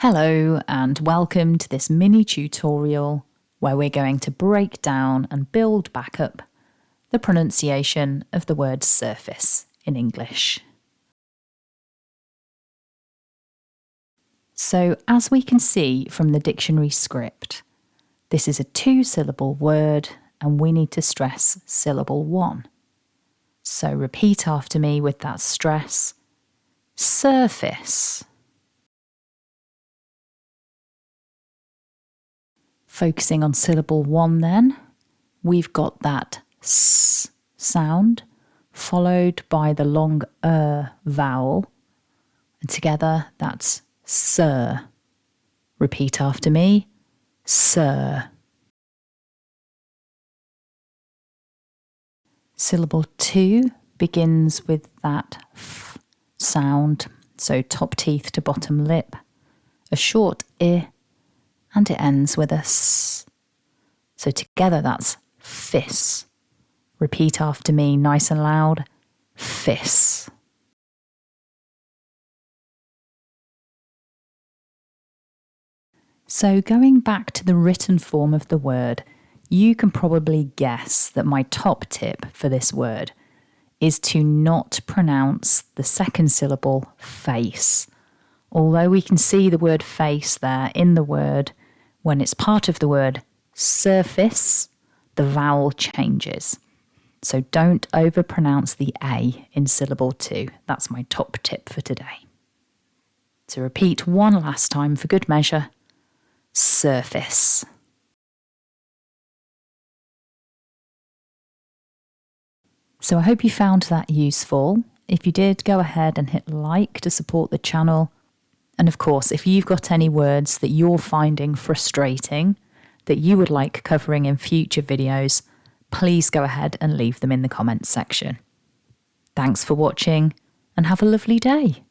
Hello and welcome to this mini tutorial where we're going to break down and build back up the pronunciation of the word surface in English. So as we can see from the dictionary script, this is a 2-syllable word and we need to stress syllable 1. So repeat after me with that stress. Surface. Focusing on syllable 1 then, we've got that S sound followed by the long vowel, and together that's sir. Repeat after me, sir. Syllable 2 begins with that F sound, so top teeth to bottom lip, a short I, and it ends with a S. So together that's fis. Repeat after me nice and loud, fis. So going back to the written form of the word, you can probably guess that my top tip for this word is to not pronounce the second syllable face. Although we can see the word face there in the word, when it's part of the word surface, the vowel changes. So don't overpronounce the A in syllable 2. That's my top tip for today. So repeat one last time for good measure. Surface. So I hope you found that useful. If you did, go ahead and hit like to support the channel. And of course, if you've got any words that you're finding frustrating, that you would like covering in future videos, please go ahead and leave them in the comments section. Thanks for watching and have a lovely day.